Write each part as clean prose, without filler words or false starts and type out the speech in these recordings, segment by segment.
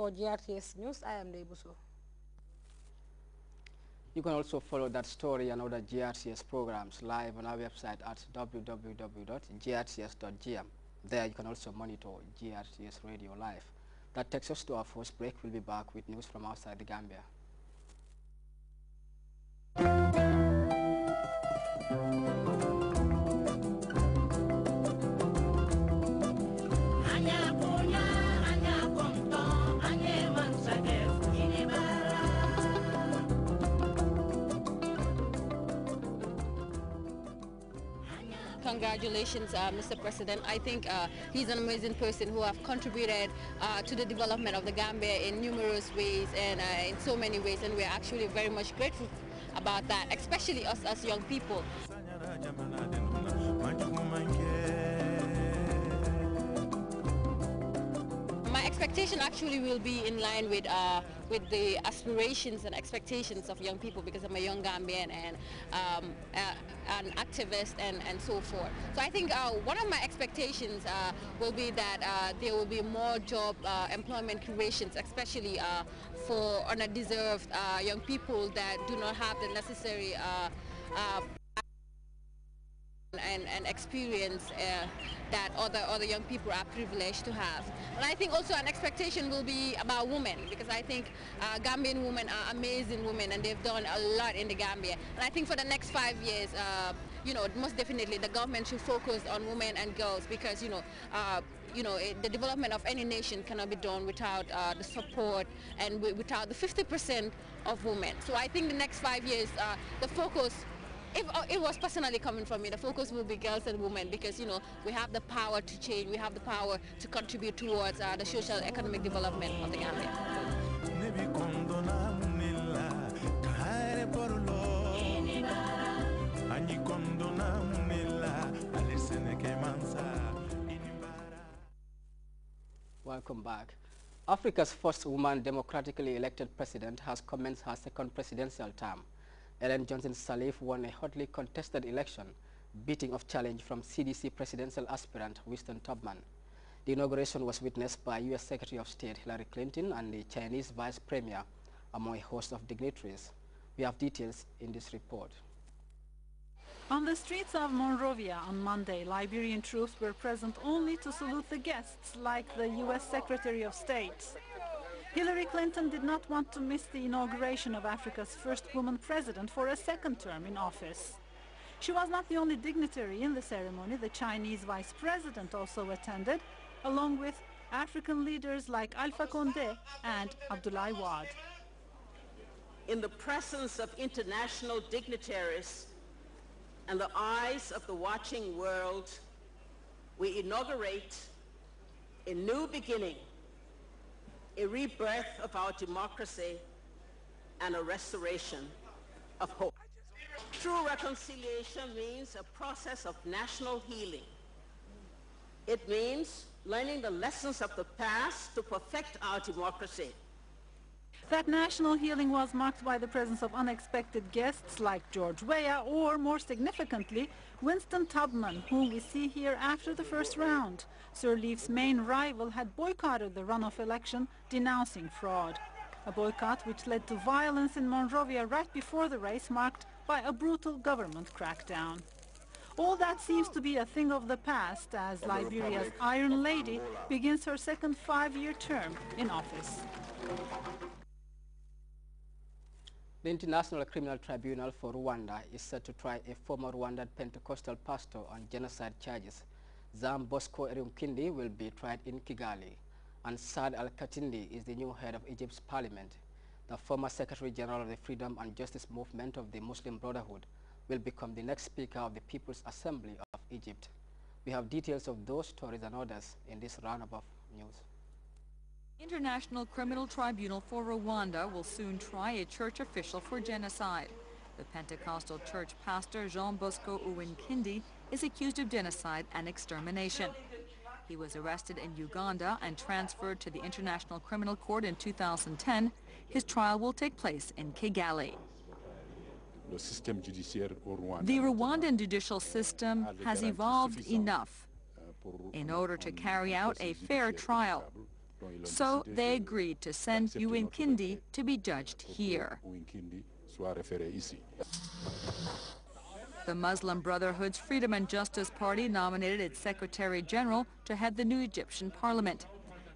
For GRTS News, I am Debuso. You can also follow that story and other GRTS programs live on our website at www.grts.gm. There you can also monitor GRTS Radio live. That takes us to our first break. We'll be back with news from outside the Gambia. Congratulations, Mr. President. I think he's an amazing person who have contributed to the development of the Gambia in numerous ways and in so many ways, and we're actually very much grateful about that, especially us as young people. My expectation actually will be in line with the aspirations and expectations of young people, because I'm a young Gambian and an activist and so forth. So I think one of my expectations will be that there will be more job employment creations, especially for undeserved young people that do not have the necessary and experience that other young people are privileged to have. And I think also an expectation will be about women, because I think Gambian women are amazing women and they've done a lot in the Gambia. And I think for the next 5 years, you know, most definitely the government should focus on women and girls, because the development of any nation cannot be done without the support and without the 50% of women. So I think the next 5 years, the focus, if it was personally coming from me, the focus will be girls and women, because we have the power to change, we have the power to contribute towards the social economic development of the Gambia. Welcome back. Africa's first woman democratically elected president has commenced her second presidential term. Ellen Johnson Sirleaf won a hotly contested election, beating off challenge from CDC presidential aspirant Winston Tubman. The inauguration was witnessed by U.S. Secretary of State Hillary Clinton and the Chinese Vice Premier, among a host of dignitaries. We have details in this report. On the streets of Monrovia on Monday, Liberian troops were present only to salute the guests, like the U.S. Secretary of State. Hillary Clinton did not want to miss the inauguration of Africa's first woman president for a second term in office. She was not the only dignitary in the ceremony. The Chinese vice president also attended, along with African leaders like Alpha Condé and Abdoulaye Wade. In the presence of international dignitaries and the eyes of the watching world, we inaugurate a new beginning, a rebirth of our democracy, and a restoration of hope. True reconciliation means a process of national healing. It means learning the lessons of the past to perfect our democracy. That national healing was marked by the presence of unexpected guests like George Weah, or more significantly, Winston Tubman, whom we see here after the first round. Sirleaf's main rival had boycotted the runoff election, denouncing fraud. A boycott which led to violence in Monrovia right before the race, marked by a brutal government crackdown. All that seems to be a thing of the past as Liberia's Iron Lady begins her second 5-year term in office. The International Criminal Tribunal for Rwanda is set to try a former Rwandan Pentecostal pastor on genocide charges. Jean Bosco Erumkindi will be tried in Kigali, and Saad Al-Katindi is the new head of Egypt's parliament. The former Secretary General of the Freedom and Justice Movement of the Muslim Brotherhood will become the next Speaker of the People's Assembly of Egypt. We have details of those stories and others in this roundup of news. International Criminal Tribunal for Rwanda will soon try a church official for genocide. The Pentecostal church pastor Jean Bosco Uwinkindi is accused of genocide and extermination. He was arrested in Uganda and transferred to the International Criminal Court in 2010. His trial will take place in Kigali. The Rwandan judicial system has evolved enough in order to carry out a fair trial. So they agreed to send Uwinkindi to be judged here. The Muslim Brotherhood's Freedom and Justice Party nominated its Secretary General to head the new Egyptian parliament.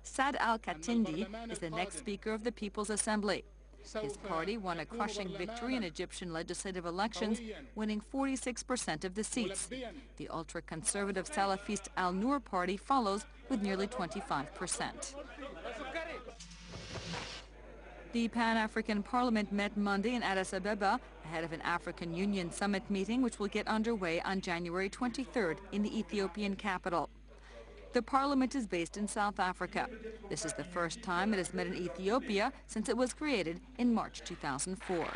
Saad al-Katindi is the next Speaker of the People's Assembly. His party won a crushing victory in Egyptian legislative elections, winning 46% of the seats. The ultra-conservative Salafist Al-Noor party follows with nearly 25%. The Pan-African Parliament met Monday in Addis Ababa ahead of an African Union summit meeting which will get underway on January 23rd in the Ethiopian capital. The parliament is based in South Africa. This is the first time it has met in Ethiopia since it was created in March 2004.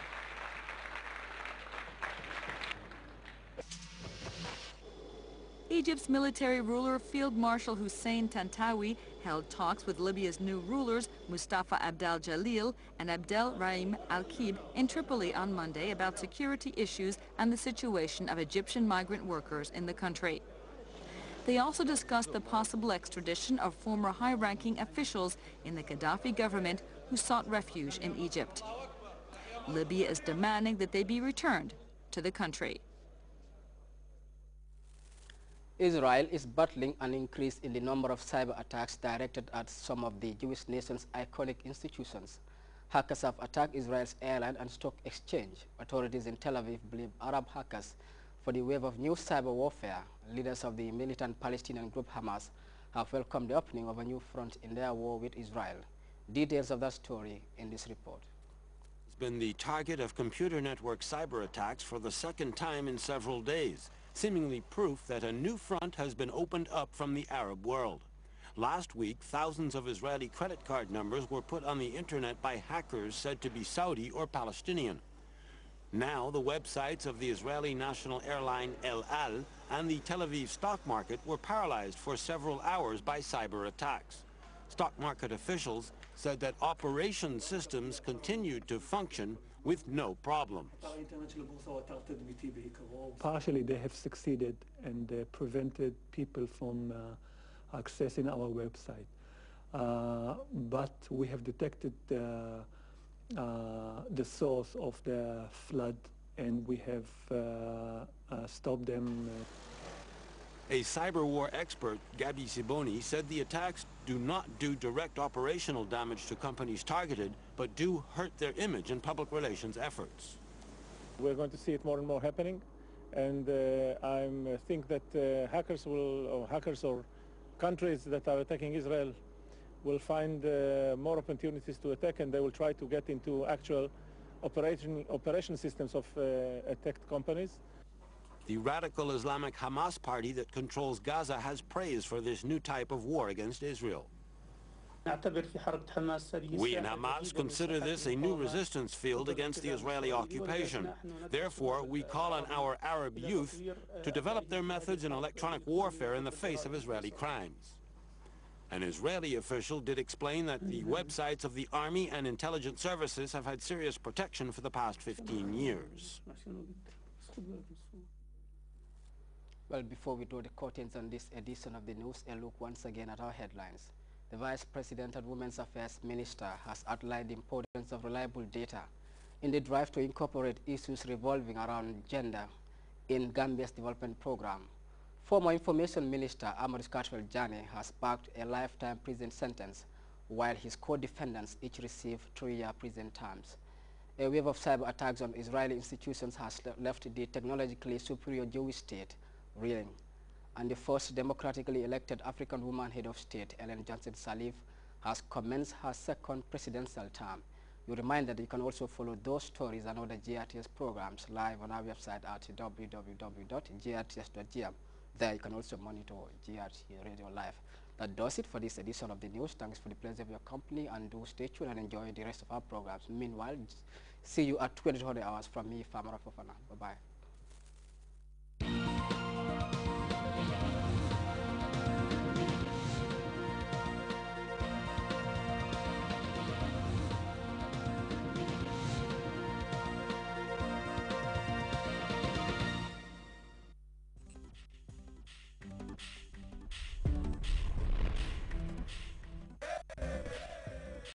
Egypt's military ruler Field Marshal Hussein Tantawi held talks with Libya's new rulers Mustafa Abdel Jalil and Abdel Rahim Al-Kib in Tripoli on Monday about security issues and the situation of Egyptian migrant workers in the country. They also discussed the possible extradition of former high-ranking officials in the Gaddafi government who sought refuge in Egypt. Libya is demanding that they be returned to the country. Israel is battling an increase in the number of cyber attacks directed at some of the Jewish nation's iconic institutions. Hackers have attacked Israel's airline and stock exchange. Authorities in Tel Aviv blame Arab hackers for the wave of new cyber warfare. Leaders of the militant Palestinian group Hamas have welcomed the opening of a new front in their war with Israel. Details of that story in this report. It's been the target of computer network cyber attacks for the second time in several days, seemingly proof that a new front has been opened up from the Arab world. Last week, thousands of Israeli credit card numbers were put on the internet by hackers said to be Saudi or Palestinian. Now, the websites of the Israeli national airline El Al and the Tel Aviv stock market were paralyzed for several hours by cyber attacks. Stock market officials said that operation systems continued to function with no problems. Partially, they have succeeded and prevented people from accessing our website. But we have detected the source of the flood, and we have stopped them. A cyber war expert, Gabi Siboni, said the attacks do not do direct operational damage to companies targeted, but do hurt their image and public relations efforts. We're going to see it more and more happening, and I think that hackers or countries that are attacking Israel will find more opportunities to attack, and they will try to get into actual operation systems of attacked companies. The radical Islamic Hamas party that controls Gaza has praised for this new type of war against Israel. We in Hamas consider this a new resistance field against the Israeli occupation. Therefore, we call on our Arab youth to develop their methods in electronic warfare in the face of Israeli crimes. An Israeli official did explain that the websites of the army and intelligence services have had serious protection for the past 15 years. Well, before we draw the curtains on this edition of the news, a look once again at our headlines. The Vice President and Women's Affairs Minister has outlined the importance of reliable data in the drive to incorporate issues revolving around gender in Gambia's development program. Former Information Minister Amadou Cartwell Jane has backed a lifetime prison sentence, while his co-defendants each receive 3-year prison terms. A wave of cyber attacks on Israeli institutions has left the technologically superior Jewish state reeling, and the first democratically elected African woman head of state, Ellen Johnson Sirleaf, has commenced her second presidential term. You're reminded that you can also follow those stories and other GRTS programs live on our website at www.grts.gm. There you can also monitor GRT Radio Live. That does it for this edition of the news. Thanks for the pleasure of your company, and do stay tuned and enjoy the rest of our programs. Meanwhile, see you at 20 hours from me, Famara Fofana. Bye-bye.